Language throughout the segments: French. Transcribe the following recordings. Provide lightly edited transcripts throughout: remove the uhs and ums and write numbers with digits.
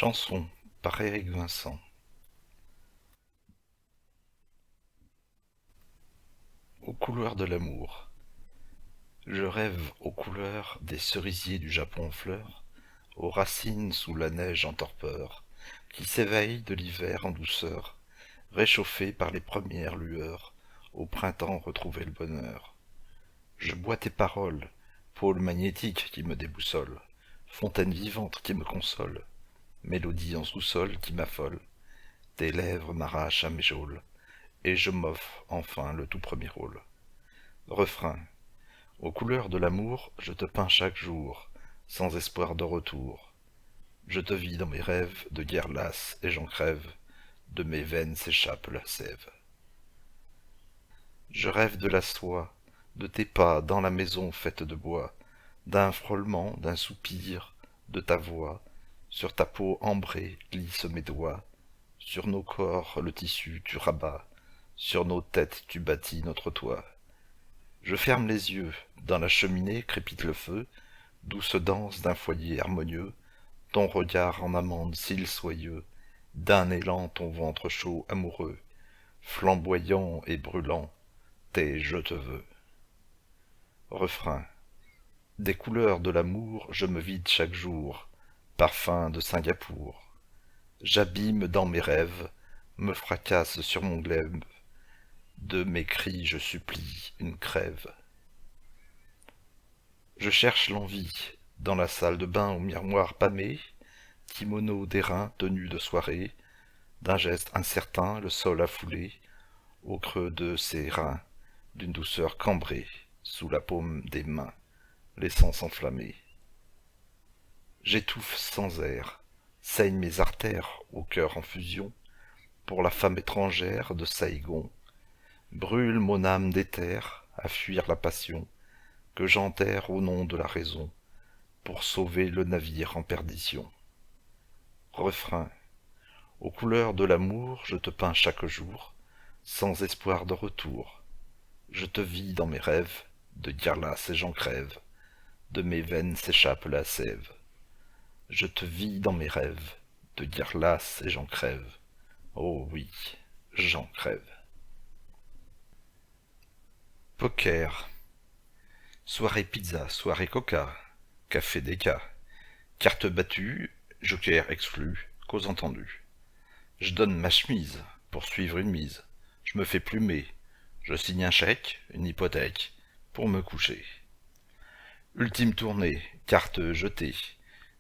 Chanson par Éric Vincent. Aux couleurs de l'amour. Je rêve aux couleurs des cerisiers du Japon en fleurs, aux racines sous la neige en torpeur, qui s'éveillent de l'hiver en douceur, réchauffées par les premières lueurs, au printemps retrouver le bonheur. Je bois tes paroles, pôle magnétique qui me déboussole, fontaine vivante qui me console, mélodie en sous-sol qui m'affole, tes lèvres m'arrachent à mes geôles, et je m'offre enfin le tout premier rôle. Refrain. Aux couleurs de l'amour, je te peins chaque jour, sans espoir de retour. Je te vis dans mes rêves, de guerre lasse, et j'en crève, de mes veines s'échappe la sève. Je rêve de la soie, de tes pas dans la maison faite de bois, d'un frôlement, d'un soupir, de ta voix, sur ta peau ambrée glissent mes doigts, sur nos corps le tissu tu rabats, sur nos têtes tu bâtis notre toit. Je ferme les yeux, dans la cheminée crépite le feu, douce danse d'un foyer harmonieux, ton regard en amande cils soyeux, d'un élan ton ventre chaud amoureux, flamboyant et brûlant, t'es je te veux. Refrain. Des couleurs de l'amour je me vide chaque jour, parfum de Singapour. J'abîme dans mes rêves, me fracasse sur mon glaive, de mes cris je supplie une crève. Je cherche l'envie, dans la salle de bain au miroir pâmé, kimono d'airain, tenue de soirée, d'un geste incertain le sol affoulé, au creux de ses reins, d'une douceur cambrée, sous la paume des mains, laissant s'enflammer. J'étouffe sans air, saignent mes artères au cœur en fusion, pour la femme étrangère de Saïgon, brûle mon âme d'éther à fuir la passion, que j'enterre au nom de la raison, pour sauver le navire en perdition. Refrain. Aux couleurs de l'amour je te peins chaque jour, sans espoir de retour. Je te vis dans mes rêves, de guerre lasse et j'en crève, de mes veines s'échappe la sève. Je te vis dans mes rêves, de guerre lasse et j'en crève. Oh oui, j'en crève. Poker. Soirée pizza, soirée coca, café déca, carte battue, joker exclu, cause entendue. Je donne ma chemise pour suivre une mise, je me fais plumer, je signe un chèque, une hypothèque, pour me coucher. Ultime tournée, carte jetée,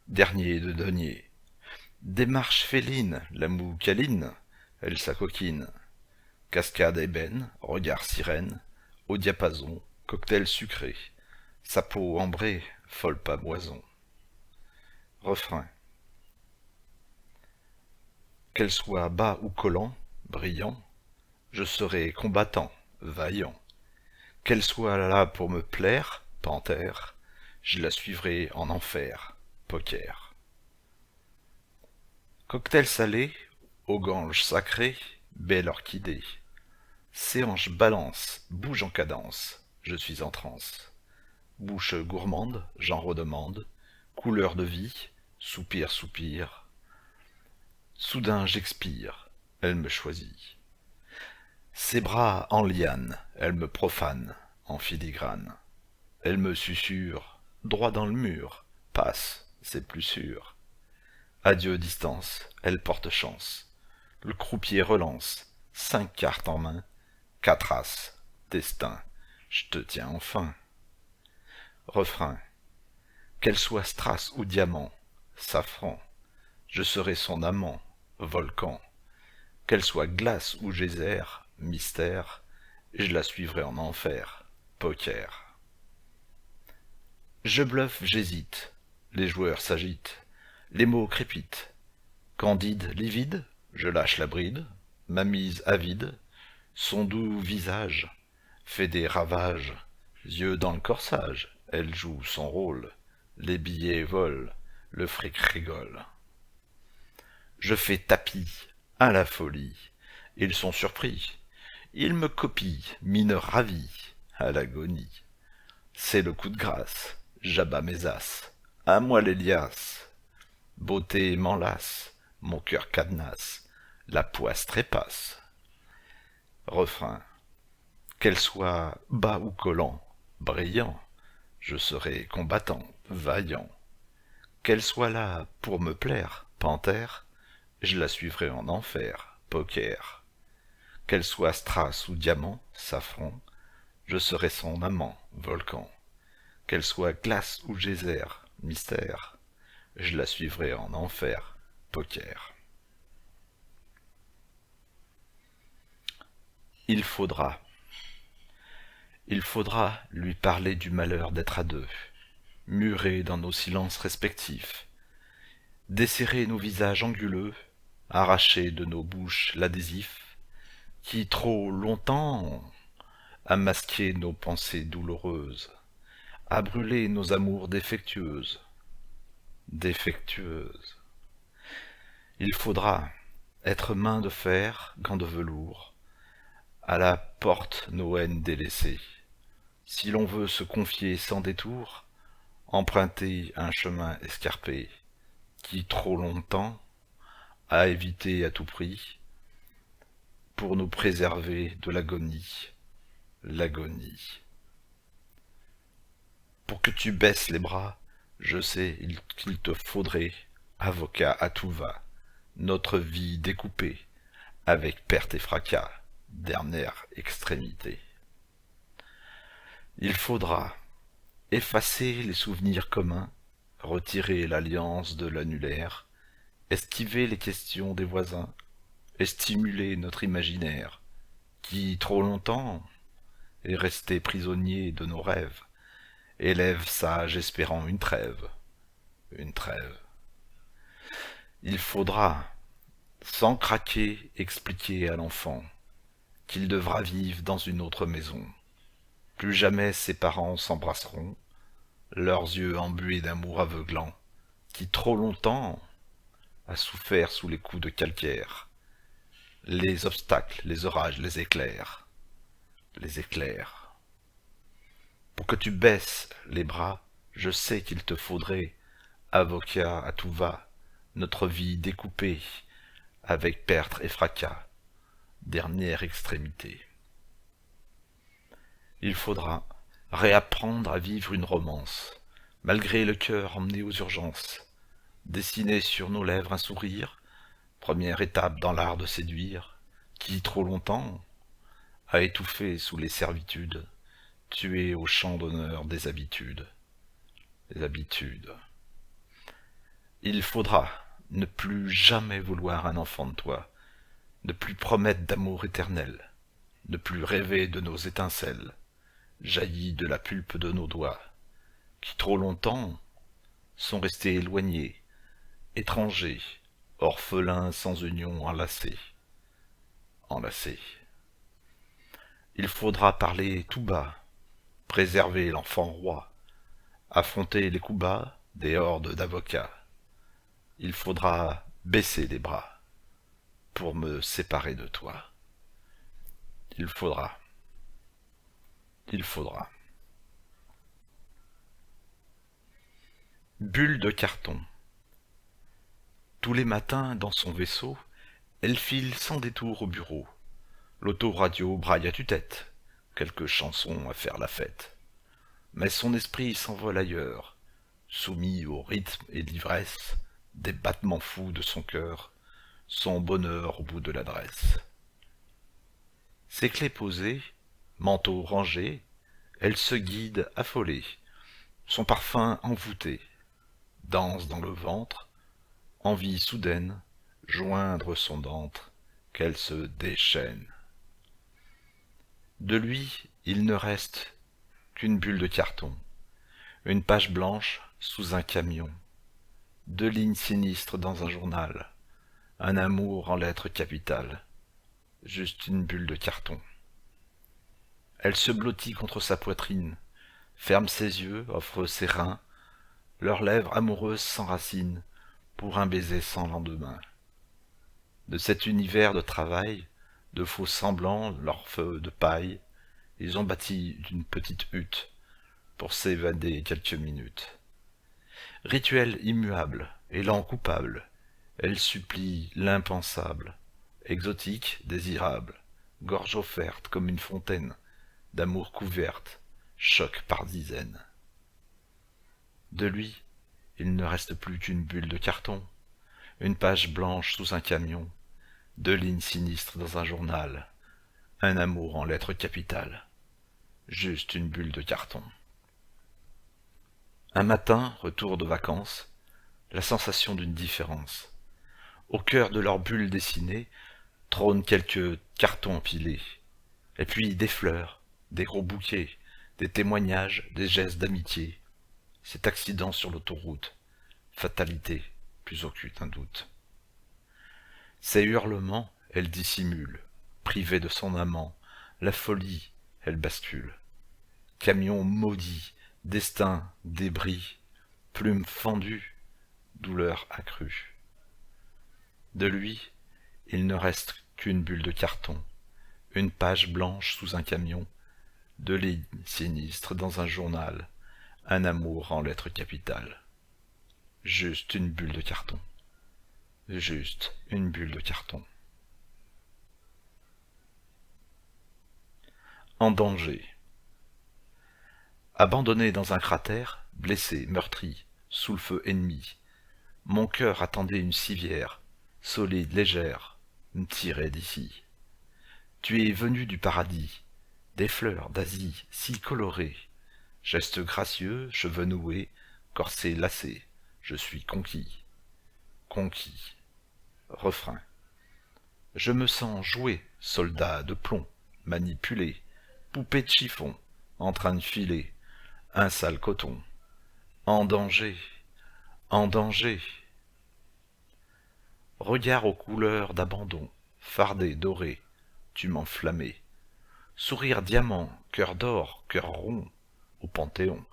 dernier de denier. Démarche féline, la moue câline, elle s'acoquine. Cascade ébène, regard sirène, au diapason, cocktail sucré, sa peau ambrée, folle pavoison. Refrain. Qu'elle soit bas ou collant, brillant, je serai combattant, vaillant. Qu'elle soit là pour me plaire, panthère, je la suivrai en enfer, poker. Cocktail salé, aux ganges sacrées, belle orchidée. Ses hanches balancent, bouge en cadence, je suis en transe. Bouche gourmande, j'en redemande, couleur de vie, soupir, soupir. Soudain j'expire, elle me choisit. Ses bras en liane, elle me profane, en filigrane. Elle me susurre, droit dans le mur, passe, c'est plus sûr. Adieu distance, elle porte chance. Le croupier relance, 5 cartes en main, 4 as, destin, je te tiens enfin. Refrain. Qu'elle soit strass ou diamant, safran, je serai son amant, volcan. Qu'elle soit glace ou geyser, mystère, je la suivrai en enfer, poker. Je bluffe, j'hésite, les joueurs s'agitent, les mots crépitent. Candide, livide, je lâche la bride, ma mise avide, son doux visage fait des ravages, yeux dans le corsage, elle joue son rôle, les billets volent, le fric rigole. Je fais tapis, à la folie, ils sont surpris, ils me copient, mineur ravi, à l'agonie. C'est le coup de grâce, j'abats mes as, à moi les liasses. Beauté m'enlace, mon cœur cadenasse, la poisse trépasse. Refrain. Qu'elle soit bas ou collant, brillant, je serai combattant, vaillant. Qu'elle soit là pour me plaire, panthère, je la suivrai en enfer, poker. Qu'elle soit strass ou diamant, safran, je serai son amant, volcan. Qu'elle soit glace ou geyser, mystère, je la suivrai en enfer, poker. Il faudra. Il faudra lui parler du malheur d'être à deux, murés dans nos silences respectifs, desserrer nos visages anguleux, arracher de nos bouches l'adhésif, qui trop longtemps a masqué nos pensées douloureuses, a brûlé nos amours défectueuses. Défectueuses. Il faudra être main de fer, gants de velours, à la porte nos haines délaissées. Si l'on veut se confier sans détour, emprunter un chemin escarpé, qui trop longtemps a évité à tout prix, pour nous préserver de l'agonie, l'agonie. Pour que tu baisses les bras, je sais qu'il te faudrait, avocat à tout va, notre vie découpée, avec perte et fracas, dernière extrémité. Il faudra effacer les souvenirs communs, retirer l'alliance de l'annulaire, esquiver les questions des voisins, et stimuler notre imaginaire, qui trop longtemps est resté prisonnier de nos rêves, élève sage espérant une trêve, une trêve. Il faudra, sans craquer, expliquer à l'enfant qu'il devra vivre dans une autre maison. Plus jamais ses parents s'embrasseront, leurs yeux embués d'amour aveuglant, qui trop longtemps a souffert sous les coups de calcaire, les obstacles, les orages, les éclairs, les éclairs. Pour que tu baisses les bras, je sais qu'il te faudrait, avocat à tout va, notre vie découpée, avec perte et fracas, dernière extrémité. Il faudra réapprendre à vivre une romance, malgré le cœur emmené aux urgences, dessiner sur nos lèvres un sourire, première étape dans l'art de séduire, qui trop longtemps a étouffé sous les servitudes, tué au champ d'honneur des habitudes. Les habitudes. Il faudra ne plus jamais vouloir un enfant de toi, ne plus promettre d'amour éternel, ne plus rêver de nos étincelles, jaillies de la pulpe de nos doigts, qui trop longtemps sont restés éloignés, étrangers, orphelins sans union enlacés. Enlacés. Il faudra parler tout bas, préserver l'enfant roi, affronter les coups bas des hordes d'avocats. Il faudra baisser les bras pour me séparer de toi. Il faudra. Il faudra. Bulle de carton. Tous les matins, dans son vaisseau, elle file sans détour au bureau. L'autoradio braille à tue-tête, quelques chansons à faire la fête. Mais son esprit s'envole ailleurs, soumis au rythme et l'ivresse des battements fous de son cœur, son bonheur au bout de l'adresse. Ses clés posées, manteau rangé, elle se guide affolée, son parfum envoûté, danse dans le ventre, envie soudaine, joindre son dentre, qu'elle se déchaîne. De lui, il ne reste qu'une bulle de carton, une page blanche sous un camion, 2 lignes sinistres dans un journal, un amour en lettres capitales, juste une bulle de carton. Elle se blottit contre sa poitrine, ferme ses yeux, offre ses reins, leurs lèvres amoureuses s'enracinent pour un baiser sans lendemain. De cet univers de travail, de faux semblants, leur feu de paille, ils ont bâti une petite hutte pour s'évader quelques minutes. Rituel immuable, élan coupable, elle supplie l'impensable, exotique, désirable, gorge offerte comme une fontaine, d'amour couverte, choque par dizaines. De lui, il ne reste plus qu'une bulle de carton, une page blanche sous un camion, 2 lignes sinistres dans un journal, un amour en lettres capitales, juste une bulle de carton. Un matin, retour de vacances, la sensation d'une différence. Au cœur de leur bulle dessinée trônent quelques cartons empilés, et puis des fleurs, des gros bouquets, des témoignages, des gestes d'amitié. Cet accident sur l'autoroute, fatalité, plus aucun doute. Ces hurlements, elle dissimule, privée de son amant, la folie, elle bascule. Camion maudit, destin, débris, plume fendue, douleur accrue. De lui, il ne reste qu'une bulle de carton, une page blanche sous un camion, 2 lignes sinistres dans un journal, un amour en lettres capitales. Juste une bulle de carton. Juste une bulle de carton. En danger. Abandonné dans un cratère, blessé, meurtri, sous le feu ennemi, mon cœur attendait une civière, solide, légère, me tirer d'ici. Tu es venu du paradis, des fleurs d'Asie si colorées, gestes gracieux, cheveux noués, corset lacé, je suis conquis. Conquis. Refrain. Je me sens jouer, soldat de plomb, manipulé, poupée de chiffon, en train de filer, un sale coton. En danger, en danger. Regard aux couleurs d'abandon, fardé, doré, tu m'enflammais. Sourire diamant, cœur d'or, cœur rond, au Panthéon,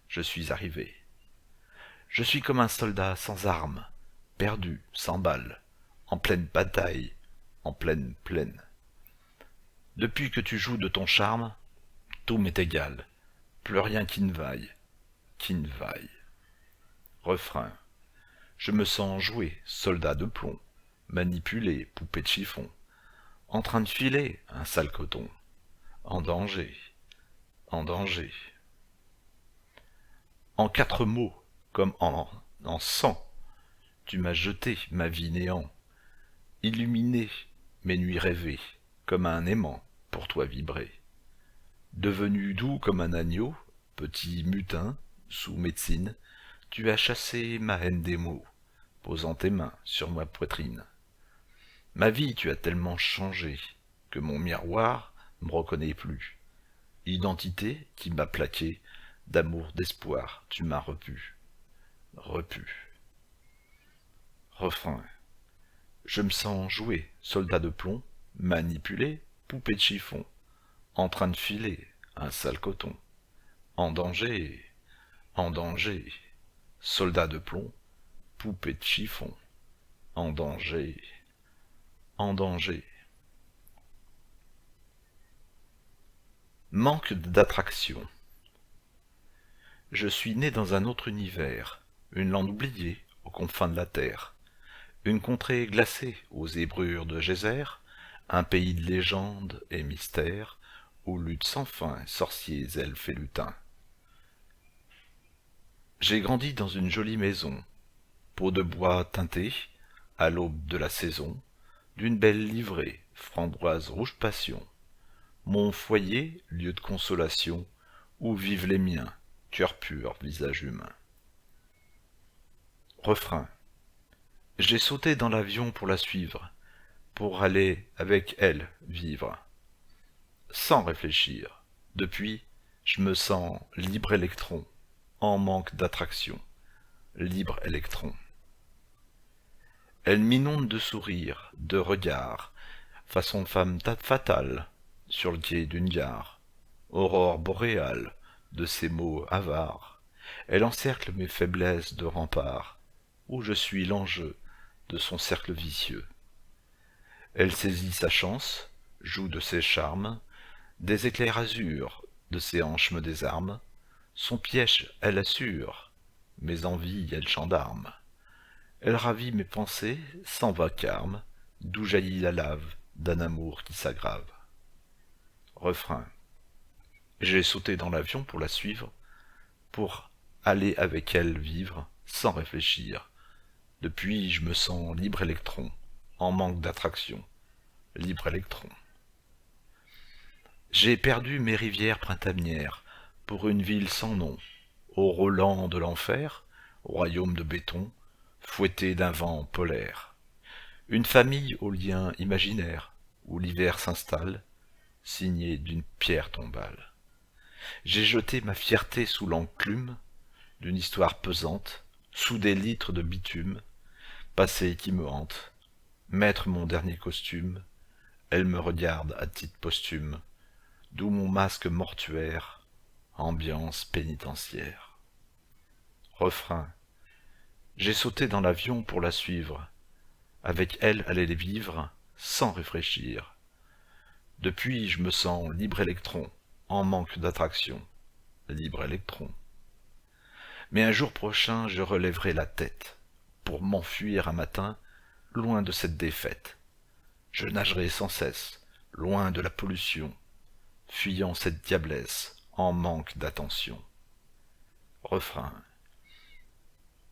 je suis arrivé. Je suis comme un soldat sans armes, perdu, sans balles, en pleine bataille, en pleine plaine. Depuis que tu joues de ton charme, tout m'est égal, plus rien qui ne vaille, qui ne vaille. Refrain. Je me sens jouer, soldat de plomb, manipulé, poupée de chiffon, en train de filer, un sale coton, en danger, en danger. En 4 mots, comme en 100, tu m'as jeté ma vie néant, illuminé mes nuits rêvées, comme un aimant pour toi vibrer. Devenu doux comme un agneau, petit mutin, sous médecine, tu as chassé ma haine des mots, posant tes mains sur ma poitrine. Ma vie tu as tellement changé, que mon miroir me reconnaît plus. Identité qui m'a plaqué, d'amour, d'espoir, tu m'as repu. Repu. Refrain. Je me sens jouer, soldat de plomb, manipulé, poupée de chiffon, en train de filer, un sale coton. En danger, soldat de plomb, poupée de chiffon, en danger, en danger. Manque d'attraction. Je suis né dans un autre univers, une lande oubliée aux confins de la terre, une contrée glacée aux zébrures de geysers, un pays de légendes et mystères, où luttent sans fin sorciers, elfes et lutins. J'ai grandi dans une jolie maison, peau de bois teintée, à l'aube de la saison, d'une belle livrée, framboise rouge passion. Mon foyer, lieu de consolation, où vivent les miens, cœur pur, visage humain. Refrain. J'ai sauté dans l'avion pour la suivre, pour aller avec elle vivre. Sans réfléchir, depuis, je me sens libre électron, en manque d'attraction, libre électron. Elle m'inonde de sourires, de regards, façon de femme fatale, sur le quai d'une gare, aurore boréale, de ses mots avares, elle encercle mes faiblesses de remparts, où je suis l'enjeu de son cercle vicieux. Elle saisit sa chance, joue de ses charmes, des éclairs azur, de ses hanches me désarme, son piège elle assure, mes envies elle gendarme. Elle ravit mes pensées sans vacarme, d'où jaillit la lave d'un amour qui s'aggrave. Refrain. J'ai sauté dans l'avion pour la suivre, pour aller avec elle vivre, sans réfléchir. Depuis, je me sens libre électron, en manque d'attraction. Libre électron. J'ai perdu mes rivières printanières pour une ville sans nom, au Roland de l'enfer, au royaume de béton, fouetté d'un vent polaire. Une famille aux liens imaginaires, où l'hiver s'installe, signée d'une pierre tombale. J'ai jeté ma fierté sous l'enclume d'une histoire pesante, sous des litres de bitume, passé qui me hante. Mettre mon dernier costume, elle me regarde à titre posthume, d'où mon masque mortuaire, ambiance pénitentiaire. Refrain. J'ai sauté dans l'avion pour la suivre, avec elle aller les vivre, sans réfléchir. Depuis, je me sens libre électron, en manque d'attraction. Libre électron. Mais un jour prochain, je relèverai la tête, pour m'enfuir un matin, loin de cette défaite. Je nagerai sans cesse, loin de la pollution, fuyant cette diablesse, en manque d'attention. Refrain.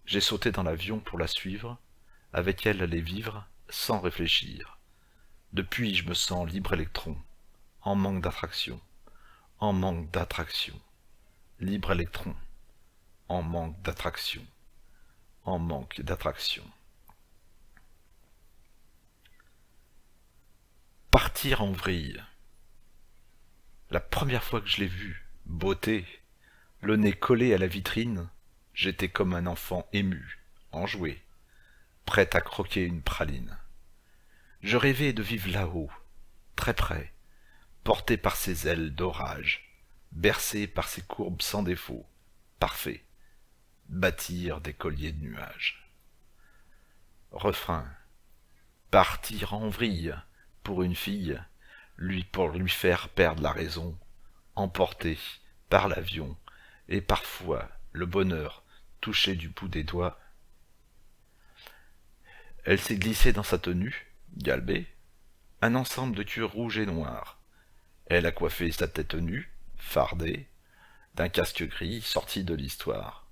J'ai sauté dans l'avion pour la suivre, avec elle aller vivre, sans réfléchir. Depuis, je me sens libre électron, en manque d'attraction, en manque d'attraction. Libre électron, en manque d'attraction, en manque d'attraction. Partir en vrille. La première fois que je l'ai vue, beauté, le nez collé à la vitrine, j'étais comme un enfant ému, enjoué, prêt à croquer une praline. Je rêvais de vivre là-haut, très près, porté par ses ailes d'orage, bercé par ses courbes sans défaut, parfait, bâtir des colliers de nuages. Refrain. Partir en vrille pour une fille, pour lui faire perdre la raison, emporté par l'avion, et parfois le bonheur touché du bout des doigts. Elle s'est glissée dans sa tenue, galbée, un ensemble de cuir rouge et noir. Elle a coiffé sa tête nue, fardée, d'un casque gris sorti de l'histoire.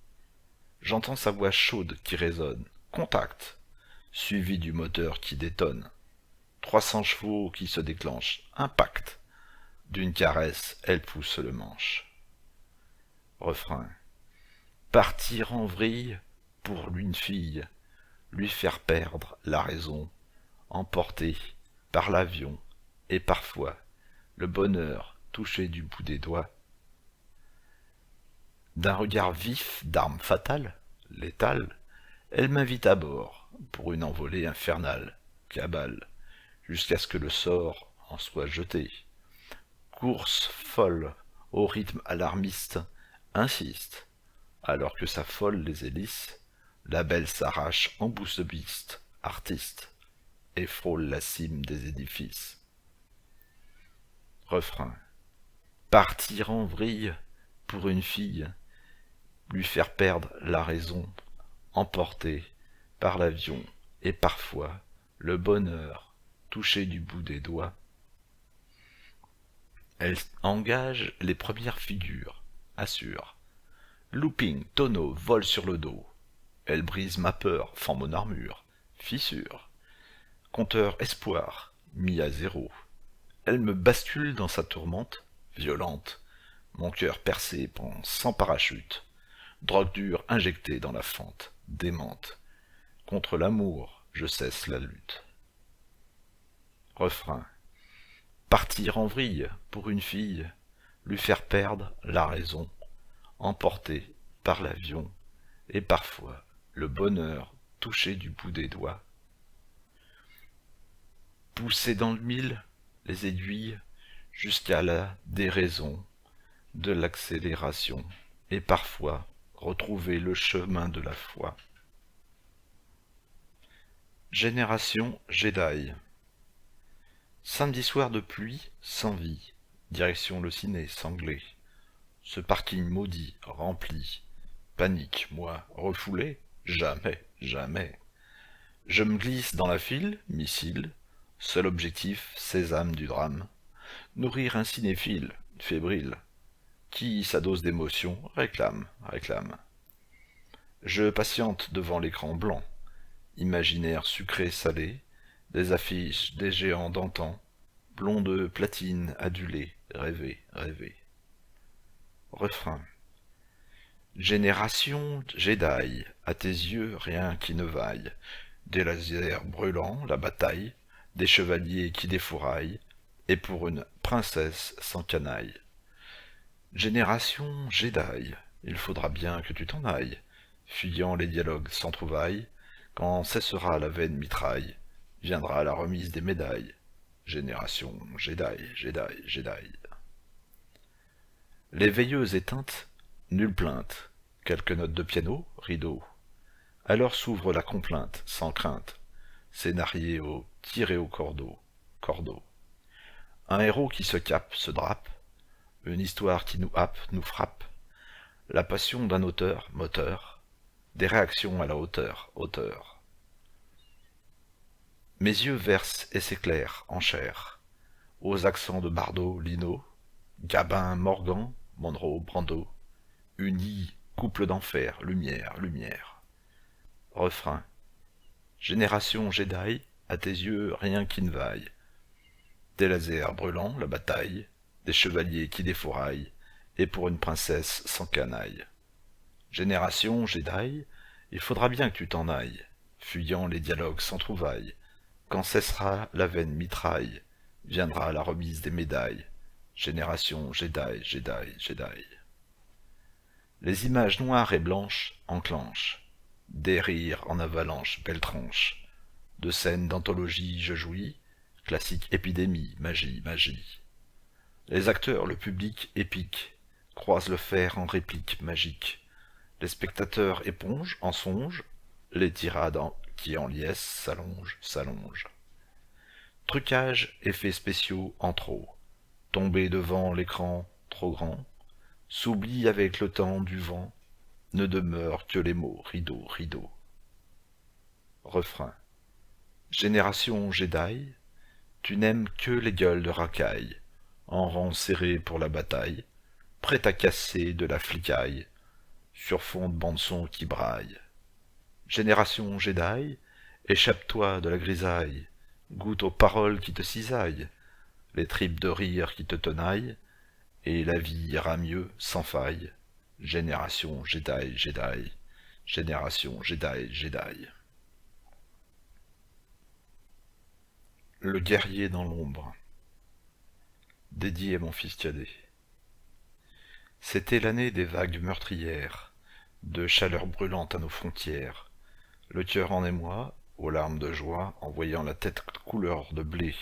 J'entends sa voix chaude qui résonne, contact, suivi du moteur qui détonne. 300 chevaux qui se déclenchent, impact. D'une caresse, elle pousse le manche. Refrain. Partir en vrille pour une fille, lui faire perdre la raison, emporter par l'avion, et parfois le bonheur touché du bout des doigts. D'un regard vif d'arme fatale, létale, elle m'invite à bord pour une envolée infernale, cabale, jusqu'à ce que le sort en soit jeté. Course folle, au rythme alarmiste, insiste, alors que s'affolent les hélices, la belle s'arrache en bouse de biste, artiste, et frôle la cime des édifices. Refrain. Partir en vrille pour une fille, lui faire perdre la raison, emporter par l'avion, et parfois le bonheur touché du bout des doigts. Elle engage les premières figures, assure. Looping, tonneau, vol sur le dos. Elle brise ma peur, fend mon armure, fissure. Compteur espoir, mis à zéro. Elle me bascule dans sa tourmente, violente. Mon cœur percé pend sans parachute. Drogue dure injectée dans la fente, démente. Contre l'amour, je cesse la lutte. Refrain. Partir en vrille pour une fille, lui faire perdre la raison, emporter par l'avion, et parfois le bonheur touché du bout des doigts. Pousser dans le mille les aiguilles jusqu'à la déraison de l'accélération, et parfois retrouver le chemin de la foi. Génération Jedi. Samedi soir de pluie, sans vie, direction le ciné sanglé. Ce parking maudit, rempli. Panique, moi, refoulé? Jamais, jamais. Je me glisse dans la file, missile, seul objectif, sésame du drame, nourrir un cinéphile, fébrile, qui, sa dose d'émotion, réclame, réclame. Je patiente devant l'écran blanc, imaginaire sucré-salé, des affiches des géants d'antan, blonde platine adulée, rêver, rêver. Refrain. Génération Jedi, à tes yeux rien qui ne vaille, des lasers brûlants, la bataille, des chevaliers qui défouraillent, et pour une princesse sans canaille. Génération Jedi, il faudra bien que tu t'en ailles, fuyant les dialogues sans trouvailles, quand cessera la vaine mitraille, viendra la remise des médailles. Génération Jedi, Jedi, Jedi. Les veilleuses éteintes, nulle plainte, quelques notes de piano, rideau. Alors s'ouvre la complainte, sans crainte, scénario tiré au cordeau, cordeau. Un héros qui se cape, se drape, une histoire qui nous happe, nous frappe, la passion d'un auteur, moteur, des réactions à la hauteur, hauteur. Mes yeux versent et s'éclairent en chair, aux accents de Bardot, Lino, Gabin, Morgan, Monroe, Brando, unis, couple d'enfer, lumière, lumière. Refrain. Génération Jedi, à tes yeux rien qui ne vaille. Des lasers brûlants, la bataille, des chevaliers qui défouraillent, et pour une princesse sans canaille. Génération Jedi, il faudra bien que tu t'en ailles, fuyant les dialogues sans trouvailles. Quand cessera la vaine mitraille, viendra la remise des médailles. Génération Jedi, Jedi, Jedi. Les images noires et blanches enclenchent, des rires en avalanche, belle tranche. De scènes d'anthologie je jouis, classique épidémie, magie, magie. Les acteurs, le public épique, croisent le fer en réplique magique. Les spectateurs épongent, en songe, les tirades qui en liesse s'allongent, s'allongent. Trucage, effets spéciaux en trop, tomber devant l'écran trop grand, s'oublie avec le temps du vent, ne demeurent que les mots, rideau, rideau. Refrain. Génération Jedi, tu n'aimes que les gueules de racaille, en rang serré pour la bataille, prêt à casser de la flicaille, sur fond de bande-son qui braille. Génération Jedi, échappe-toi de la grisaille, goûte aux paroles qui te cisaillent, les tripes de rire qui te tenaillent, et la vie ira mieux sans faille. Génération Jedi, Jedi, génération Jedi, Jedi. Le guerrier dans l'ombre. Dédié à mon fils cadet. C'était l'année des vagues meurtrières, de chaleur brûlante à nos frontières. Le cœur en émoi, aux larmes de joie, en voyant la tête couleur de blé.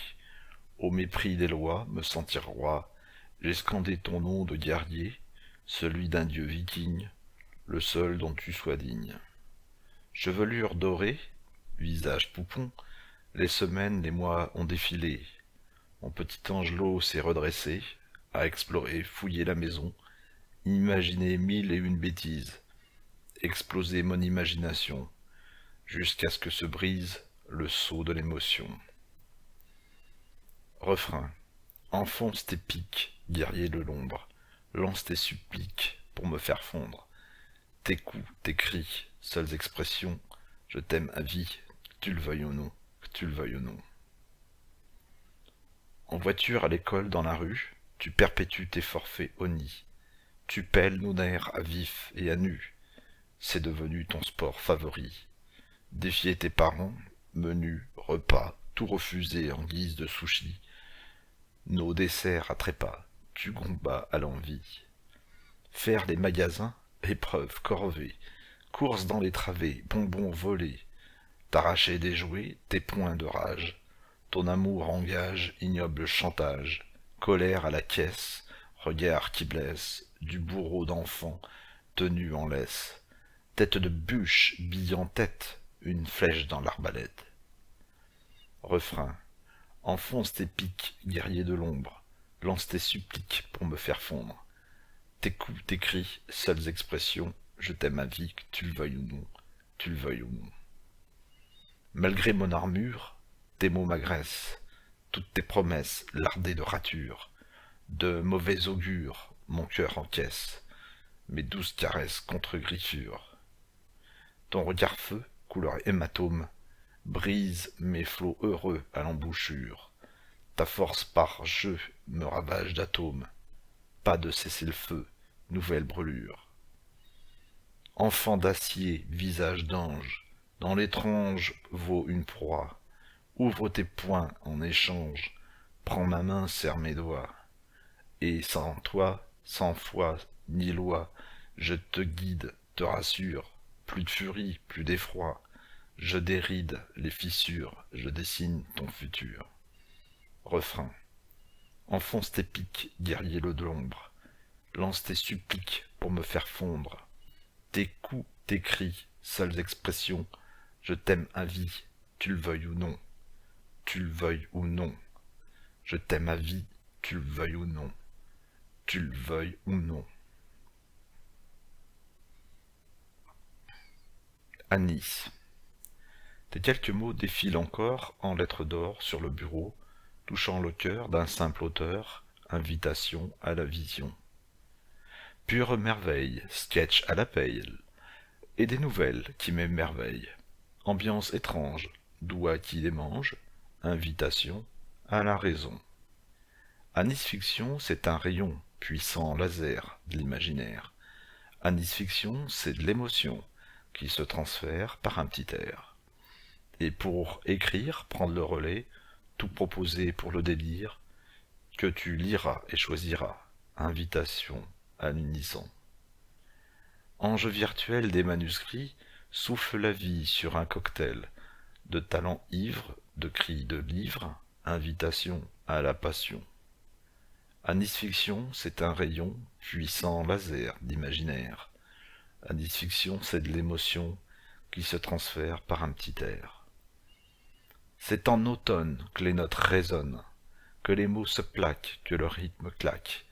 Au mépris des lois, me sentir roi, j'ai scandé ton nom de guerrier, celui d'un dieu viking, le seul dont tu sois digne. Chevelure dorée, visage poupon, les semaines, les mois ont défilé. Mon petit angelot s'est redressé, a exploré, fouillé la maison, imaginé mille et une bêtises, explosé mon imagination, jusqu'à ce que se brise le sceau de l'émotion. Refrain. Enfonce tes piques, guerrier de l'ombre, lance tes suppliques pour me faire fondre. Tes coups, tes cris, seules expressions, je t'aime à vie, que tu le veuilles ou non, que tu le veuilles ou non. En voiture, à l'école, dans la rue, tu perpétues tes forfaits au nid. Tu pèles nos nerfs à vif et à nu. C'est devenu ton sport favori. Défier tes parents, menus, repas, tout refuser en guise de sushi. Nos desserts à trépas, tu combats à l'envie. Faire des magasins, épreuves, corvées, courses dans les travées, bonbons volés. T'arracher des jouets, tes poings de rage. Ton amour engage, ignoble chantage, colère à la caisse, regard qui blesse, du bourreau d'enfant, tenu en laisse, tête de bûche, bille en tête, une flèche dans l'arbalète. Refrain. Enfonce tes piques, guerrier de l'ombre, lance tes suppliques pour me faire fondre. Tes coups, tes cris, seules expressions, je t'aime à vie, que tu le veuilles ou non, tu le veuilles ou non. Malgré mon armure, tes mots m'agressent, toutes tes promesses lardées de ratures, de mauvais augure, mon cœur encaisse, mes douces caresses contre griffures. Ton regard feu, couleur hématome, brise mes flots heureux à l'embouchure. Ta force par jeu me ravage d'atomes. Pas de cessez-le-feu, nouvelle brûlure. Enfant d'acier, visage d'ange, dans l'étrange vaut une proie. Ouvre tes poings en échange, prends ma main, serre mes doigts. Et sans toi, sans foi ni loi, je te guide, te rassure. Plus de furie, plus d'effroi. Je déride les fissures, je dessine ton futur. Refrain. Enfonce tes pics, guerrier de l'ombre. Lance tes suppliques pour me faire fondre. Tes coups, tes cris, seules expressions. Je t'aime à vie, tu le veuilles ou non. Tu le veuilles ou non. Je t'aime à vie, tu le veuilles ou non. Tu le veuilles ou non. Anis. Tes quelques mots défilent encore en lettres d'or sur le bureau, touchant le cœur d'un simple auteur, invitation à la vision. Pure merveille, sketch à la paille, et des nouvelles qui m'émerveillent. Ambiance étrange, doigt qui les mange, invitation à la raison. Anis Fiction, c'est un rayon, puissant laser de l'imaginaire. Anis Fiction, c'est de l'émotion qui se transfère par un petit air. Et pour écrire, prendre le relais, tout proposer pour le délire, que tu liras et choisiras. Invitation à l'unisson. Ange virtuel des manuscrits, souffle la vie sur un cocktail, de talents ivres, de cris de livres, invitation à la passion. Anis Fiction, c'est un rayon, puissant laser d'imaginaire. Anis Fiction, c'est de l'émotion qui se transfère par un petit air. C'est en automne que les notes résonnent, que les mots se plaquent, que le rythme claque.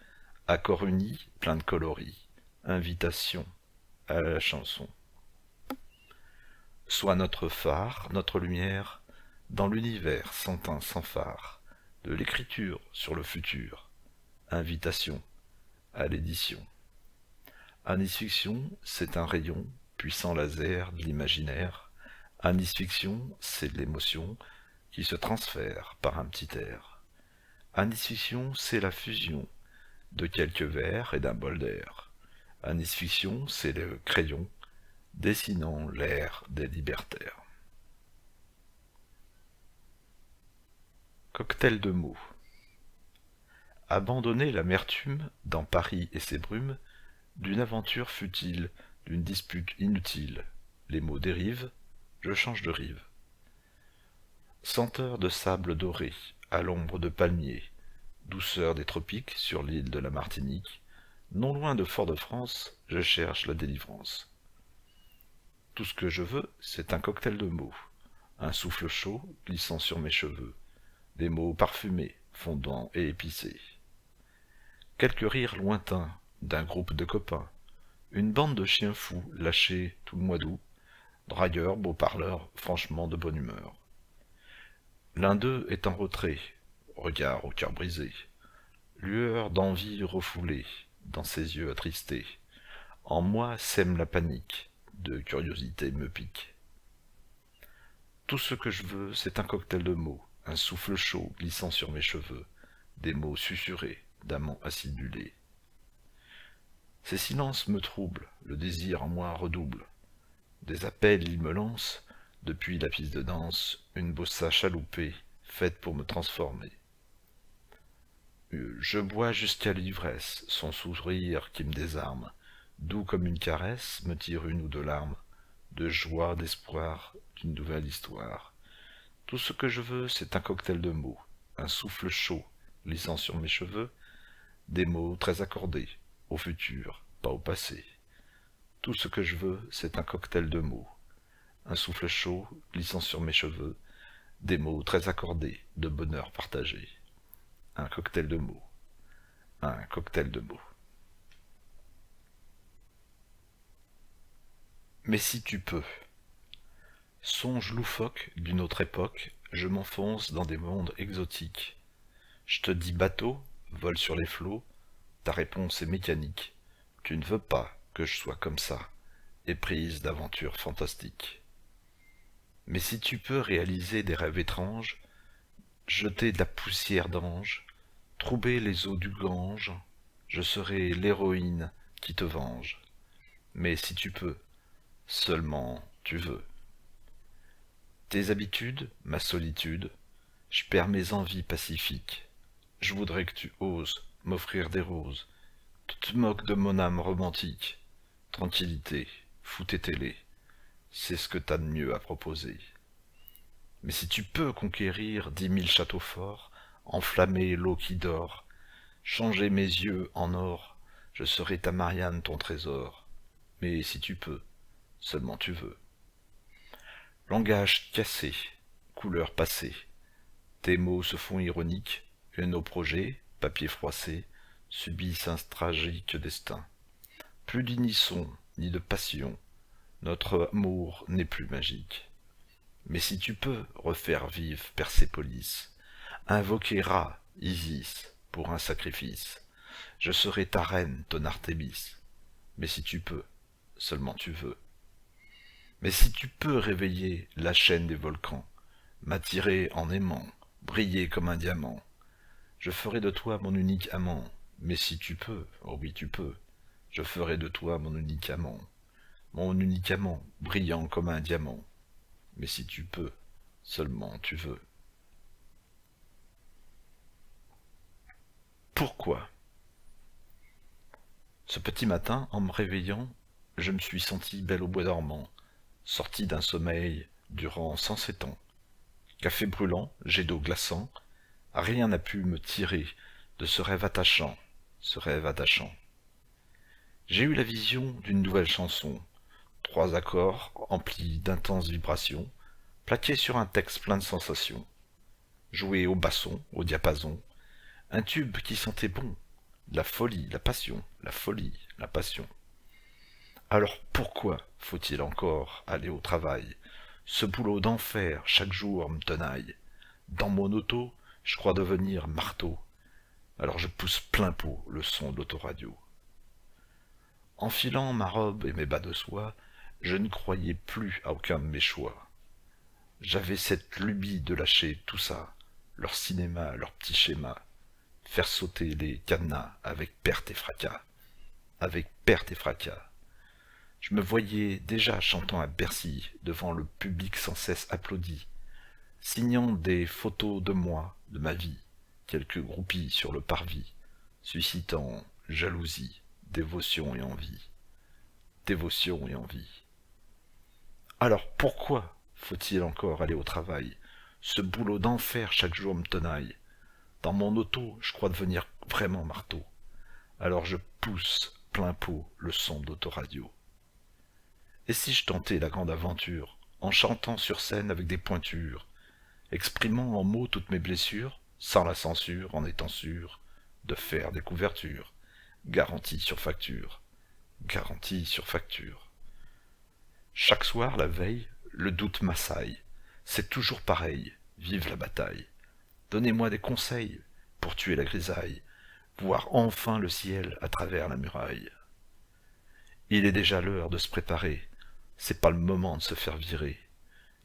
Accords unis, plein de coloris, invitation à la chanson. Sois notre phare, notre lumière, dans l'univers sans teint, sans phare, de l'écriture sur le futur, invitation à l'édition. Anis Fiction, c'est un rayon, puissant laser de l'imaginaire. Anis Fiction, c'est de l'émotion qui se transfère par un petit air. Anis Fiction, c'est la fusion de quelques vers et d'un bol d'air. Anis Fiction, c'est le crayon dessinant l'ère des libertaires. Cocktail de mots. Abandonner l'amertume dans Paris et ses brumes, d'une aventure futile, d'une dispute inutile. Les mots dérivent, je change de rive. Senteur de sable doré, à l'ombre de palmiers, douceur des tropiques sur l'île de la Martinique, non loin de Fort-de-France, je cherche la délivrance. Tout ce que je veux, c'est un cocktail de mots, un souffle chaud glissant sur mes cheveux, des mots parfumés, fondants et épicés. Quelques rires lointains d'un groupe de copains, une bande de chiens fous lâchés tout le mois d'août, dragueurs, beaux parleurs, franchement de bonne humeur. L'un d'eux est en retrait, regard au cœur brisé, lueur d'envie refoulée dans ses yeux attristés. En moi sème la panique, de curiosité me pique. Tout ce que je veux, c'est un cocktail de mots, un souffle chaud glissant sur mes cheveux, des mots susurrés, d'amants acidulés. Ces silences me troublent, le désir en moi redouble. Des appels il me lance, depuis la piste de danse, une bossa chaloupée, faite pour me transformer. Je bois jusqu'à l'ivresse, son sourire qui me désarme, doux comme une caresse, me tire une ou deux larmes, de joie, d'espoir, d'une nouvelle histoire. Tout ce que je veux, c'est un cocktail de mots, un souffle chaud, glissant sur mes cheveux, des mots très accordés, au futur, pas au passé. Tout ce que je veux, c'est un cocktail de mots, un souffle chaud, glissant sur mes cheveux, des mots très accordés, de bonheur partagé. Un cocktail de mots, un cocktail de mots. Mais si tu peux. Songe loufoque d'une autre époque, je m'enfonce dans des mondes exotiques. Je te dis bateau, vole sur les flots, ta réponse est mécanique. Tu ne veux pas que je sois comme ça, éprise d'aventures fantastiques. Mais si tu peux réaliser des rêves étranges, jeter de la poussière d'ange, troubler les eaux du Gange, je serai l'héroïne qui te venge. Mais si tu peux, seulement tu veux. Tes habitudes, ma solitude, je perds mes envies pacifiques. Je voudrais que tu oses m'offrir des roses. Tu te moques de mon âme romantique. Tranquillité, fous tes télés, c'est ce que t'as de mieux à proposer. Mais si tu peux conquérir 10 000 châteaux forts, enflammer l'eau qui dort, changer mes yeux en or, je serai ta Marianne, ton trésor. Mais si tu peux, seulement tu veux. Langage cassé, couleur passée, tes mots se font ironiques, et nos projets, papier froissé, subissent un tragique destin. Plus d'unisson, ni de passion, notre amour n'est plus magique. Mais si tu peux refaire vivre Persépolis, invoquer Ra, Isis, pour un sacrifice, je serai ta reine, ton Artémis. Mais si tu peux, seulement tu veux. Mais si tu peux réveiller la chaîne des volcans, m'attirer en aimant, briller comme un diamant, je ferai de toi mon unique amant. Mais si tu peux, oh oui tu peux, je ferai de toi mon unique amant, brillant comme un diamant. Mais si tu peux, seulement tu veux. Pourquoi? Ce petit matin, en me réveillant, je me suis senti belle au bois dormant, sorti d'un sommeil durant 107 ans. Café brûlant, jet d'eau glaçant, rien n'a pu me tirer de ce rêve attachant, ce rêve attachant. J'ai eu la vision d'une nouvelle chanson, 3 accords emplis d'intenses vibrations, plaqués sur un texte plein de sensations, joués au basson, au diapason, un tube qui sentait bon, la folie, la passion, la folie, la passion. Alors pourquoi faut-il encore aller au travail? Ce boulot d'enfer chaque jour me tenaille. Dans mon auto, je crois devenir marteau. Alors je pousse plein pot le son de l'autoradio. Enfilant ma robe et mes bas de soie, je ne croyais plus à aucun de mes choix. J'avais cette lubie de lâcher tout ça, leur cinéma, leur petit schéma, faire sauter les cadenas avec perte et fracas, avec perte et fracas. Je me voyais déjà chantant à Bercy, devant le public sans cesse applaudi, signant des photos de moi, de ma vie, quelques groupies sur le parvis, suscitant jalousie, dévotion et envie. Dévotion et envie. Alors pourquoi faut-il encore aller au travail? Ce boulot d'enfer chaque jour me tenaille. Dans mon auto, je crois devenir vraiment marteau. Alors je pousse plein pot le son d'autoradio. Et si je tentais la grande aventure, en chantant sur scène avec des pointures, exprimant en mots toutes mes blessures, sans la censure, en étant sûr de faire des couvertures, garantie sur facture, garantie sur facture. Chaque soir, la veille, le doute m'assaille. C'est toujours pareil, vive la bataille. Donnez-moi des conseils pour tuer la grisaille, voir enfin le ciel à travers la muraille. Il est déjà l'heure de se préparer, c'est pas le moment de se faire virer.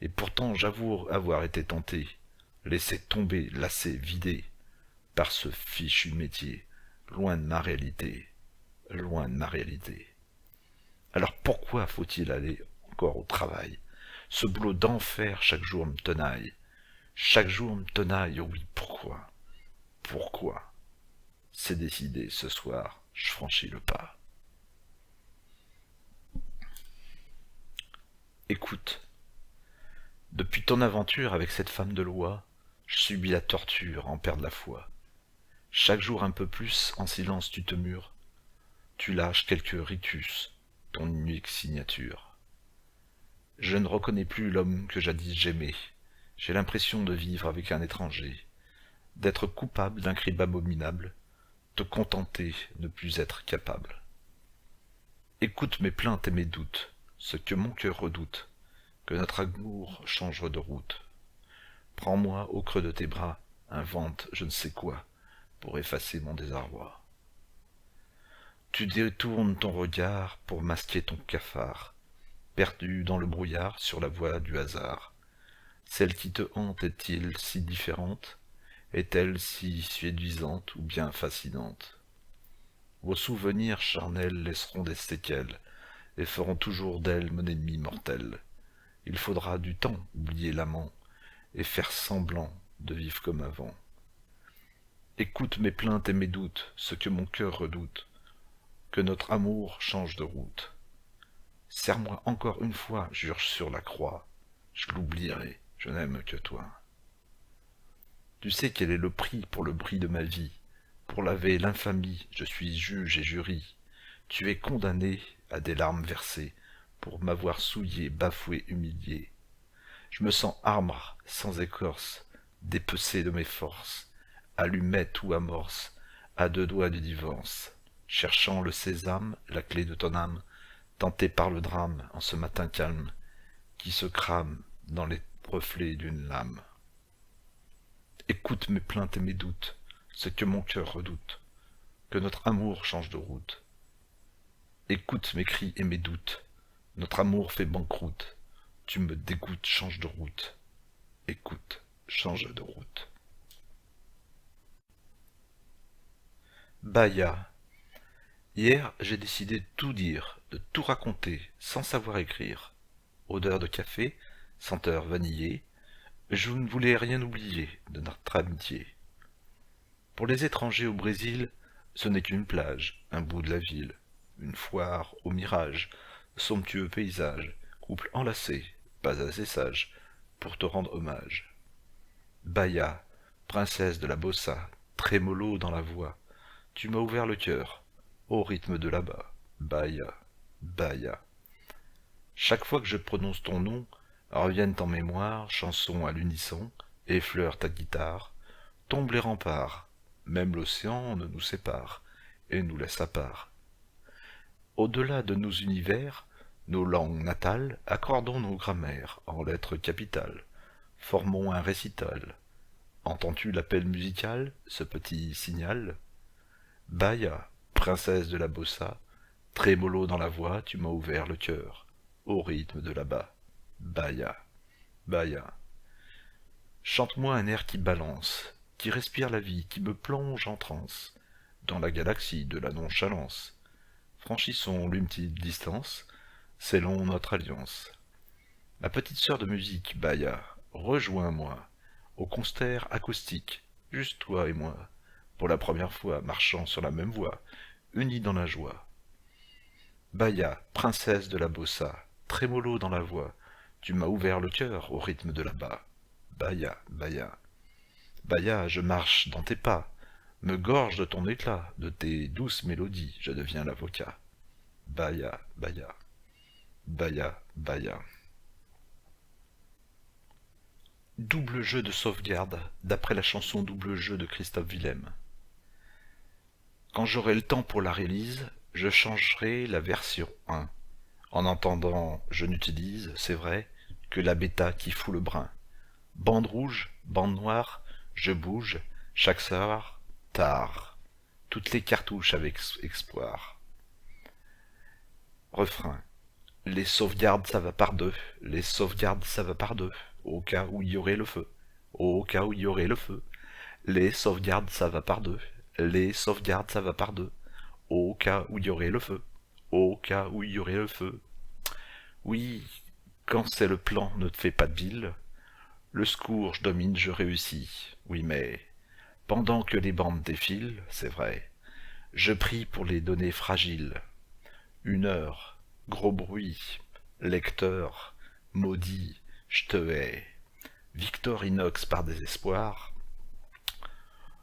Et pourtant j'avoue avoir été tenté, laisser tomber, lassé, vidé, par ce fichu métier, loin de ma réalité, loin de ma réalité. Alors pourquoi faut-il aller encore au travail? Ce boulot d'enfer chaque jour me tenaille. Chaque jour me tenaille, oh oui, pourquoi? Pourquoi? C'est décidé, ce soir, je franchis le pas. Écoute, depuis ton aventure avec cette femme de loi, je subis la torture, en perdre la foi. Chaque jour un peu plus, en silence tu te mures, tu lâches quelques rictus, ton unique signature. Je ne reconnais plus l'homme que jadis j'aimais, j'ai l'impression de vivre avec un étranger, d'être coupable d'un crime abominable, te contenter, ne plus être capable. Écoute mes plaintes et mes doutes, ce que mon cœur redoute, que notre amour change de route. Prends-moi au creux de tes bras, invente je ne sais quoi, pour effacer mon désarroi. Tu détournes ton regard pour masquer ton cafard, perdu dans le brouillard sur la voie du hasard. Celle qui te hante est-il si différente? Est-elle si séduisante ou bien fascinante? Vos souvenirs charnels laisseront des séquelles, et feront toujours d'elle mon ennemi mortel. Il faudra du temps oublier l'amant, et faire semblant de vivre comme avant. Écoute mes plaintes et mes doutes, ce que mon cœur redoute, que notre amour change de route. Serre-moi encore une fois, jure sur la croix, je l'oublierai, je n'aime que toi. Tu sais quel est le prix pour le bris de ma vie, pour laver l'infamie, je suis juge et jury. Tu es condamné à des larmes versées, pour m'avoir souillé, bafoué, humilié. Je me sens arbre, sans écorce, dépecé de mes forces, allumette ou amorce, à deux doigts du divorce, cherchant le sésame, la clé de ton âme, tenté par le drame en ce matin calme, qui se crame dans les reflets d'une lame. Écoute mes plaintes et mes doutes, ce que mon cœur redoute, que notre amour change de route. Écoute mes cris et mes doutes, notre amour fait banqueroute, tu me dégoûtes, change de route. Écoute, change de route. Baya. Hier, j'ai décidé de tout dire, de tout raconter, sans savoir écrire. Odeur de café, senteur vanillée, je ne voulais rien oublier de notre amitié. Pour les étrangers au Brésil, ce n'est qu'une plage, un bout de la ville, une foire au mirage, somptueux paysage, couple enlacé, pas assez sage, pour te rendre hommage. Baya, princesse de la bossa, trémolo dans la voix, tu m'as ouvert le cœur, au rythme de là-bas. Baya, Baya. Chaque fois que je prononce ton nom, reviennent en mémoire, chansons à l'unisson, effleure ta guitare, tombent les remparts, même l'océan ne nous sépare, et nous laisse à part. Au-delà de nos univers, nos langues natales, accordons nos grammaires en lettres capitales, formons un récital. Entends-tu l'appel musical, ce petit signal? Baya, princesse de la bossa, trémolo dans la voix, tu m'as ouvert le cœur, au rythme de là-bas. Baya, Baya. Chante-moi un air qui balance, qui respire la vie, qui me plonge en transe, dans la galaxie de la nonchalance. Franchissons l'une petite distance, scellons notre alliance. Ma petite sœur de musique, Baya, rejoins-moi, au concert acoustique, juste toi et moi, pour la première fois marchant sur la même voie, unis dans la joie. Baya, princesse de la bossa, trémolo dans la voix, tu m'as ouvert le cœur au rythme de là-bas. Baya, Baya. Baya, je marche dans tes pas, me gorge de ton éclat, de tes douces mélodies, je deviens l'avocat. Baya, Baya. Baya, Baya. Double jeu de sauvegarde, d'après la chanson Double jeu de Christophe Willem. Quand j'aurai le temps pour la release, je changerai la version 1. En entendant, je n'utilise, c'est vrai, que la bêta qui fout le brin. Bande rouge, bande noire, je bouge, chaque soir, tard. Toutes les cartouches avec espoir. Refrain. Les sauvegardes ça va par deux, les sauvegardes ça va par deux, au cas où il y aurait le feu, au cas où il y aurait le feu. Les sauvegardes ça va par deux, les sauvegardes ça va par deux, au cas où il y aurait le feu, au cas où il y aurait le feu. Oui, quand c'est le plan ne te fait pas de bile, le secours je domine, je réussis, oui mais, pendant que les bandes défilent, c'est vrai, je prie pour les données fragiles. 1 heure, gros bruit, lecteur, maudit, je te hais. Victorinox par désespoir.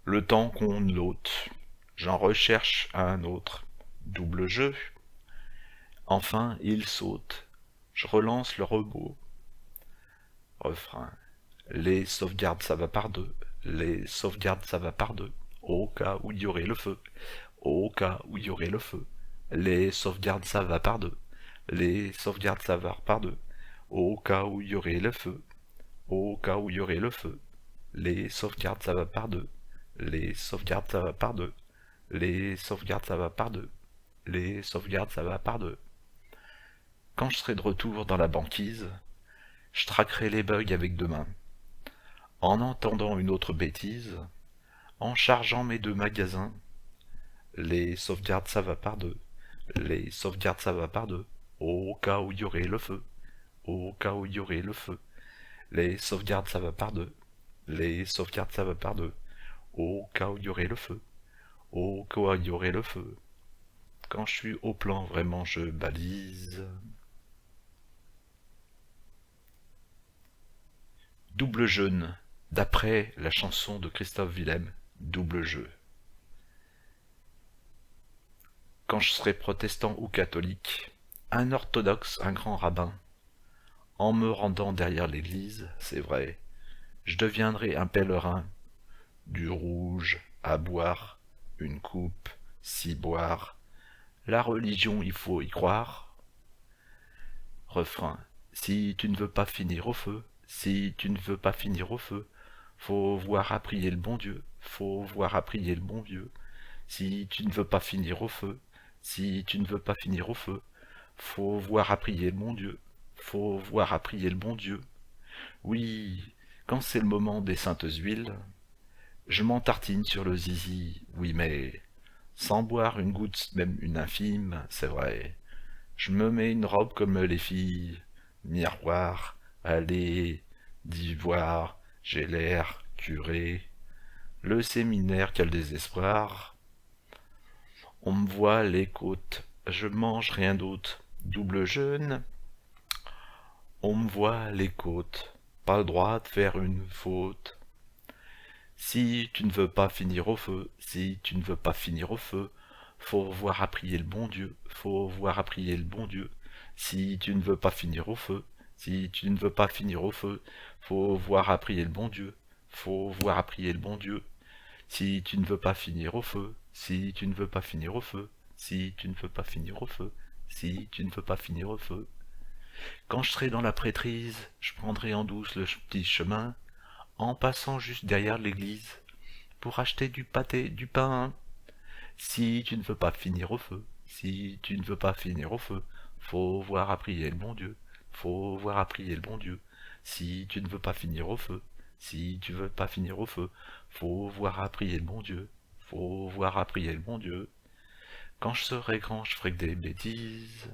Le temps qu'on l'ôte, j'en recherche un autre. Double jeu. Enfin, il saute. Je relance le robot. Refrain. Les sauvegardes ça va par deux. Les sauvegardes ça va par deux. Au cas où il y aurait le feu. Au cas où il y aurait le feu. Les sauvegardes ça va par deux. Les sauvegardes ça va par deux. au cas où il y aurait le feu, au cas où il y aurait le feu. Les sauvegardes ça va par deux, les sauvegardes ça va par deux, les sauvegardes ça va par deux, les sauvegardes ça va par deux. Quand je serai de retour dans la banquise, je traquerai les bugs avec deux mains. En entendant une autre bêtise, en chargeant mes deux magasins, les sauvegardes ça va par deux, les sauvegardes ça va par deux, au cas où il y aurait le feu, au cas où il y aurait le feu. Les sauvegardes ça va par deux, les sauvegardes ça va par deux, au cas où il y aurait le feu, au cas où il y aurait le feu. Quand je suis au plan, vraiment je balise. Double jeûne, d'après la chanson de Christophe Willem, double jeu. Quand je serai protestant ou catholique, un orthodoxe, un grand rabbin, en me rendant derrière l'église, c'est vrai, je deviendrai un pèlerin, du rouge à boire, une coupe, si boire. La religion, il faut y croire. Refrain, si tu ne veux pas finir au feu, si tu ne veux pas finir au feu, faut voir à prier le bon Dieu, faut voir à prier le bon Dieu. Si tu ne veux pas finir au feu, si tu ne veux pas finir au feu, faut voir à prier le bon Dieu, faut voir à prier le bon Dieu. Oui, quand c'est le moment des saintes huiles, je m'en tartine sur le zizi, oui mais sans boire une goutte, même une infime, c'est vrai. Je me mets une robe comme les filles, miroir, allez, d'ivoire, j'ai l'air curé. Le séminaire, quel désespoir. On me voit les côtes, je mange rien d'autre, double jeûne. On me voit les côtes, pas le droit de faire une faute. Si tu ne veux pas finir au feu, si tu ne veux pas finir au feu, faut voir à prier le bon Dieu, faut voir à prier le bon Dieu. Si tu ne veux pas finir au feu, si tu ne veux pas finir au feu, faut voir à prier le bon Dieu, faut voir à prier le bon Dieu. Si tu ne veux pas finir au feu, si tu ne veux pas finir au feu, si tu ne veux pas finir au feu, si tu ne veux pas finir au feu. Quand je serai dans la prêtrise, je prendrai en douce le petit chemin, en passant juste derrière l'église, pour acheter du pâté, du pain. Si tu ne veux pas finir au feu, si tu ne veux pas finir au feu, faut voir à prier le bon Dieu, faut voir à prier le bon Dieu. Si tu ne veux pas finir au feu, si tu veux pas finir au feu, faut voir à prier le bon Dieu, faut voir à prier le bon Dieu. Quand je serai grand, je ferai que des bêtises.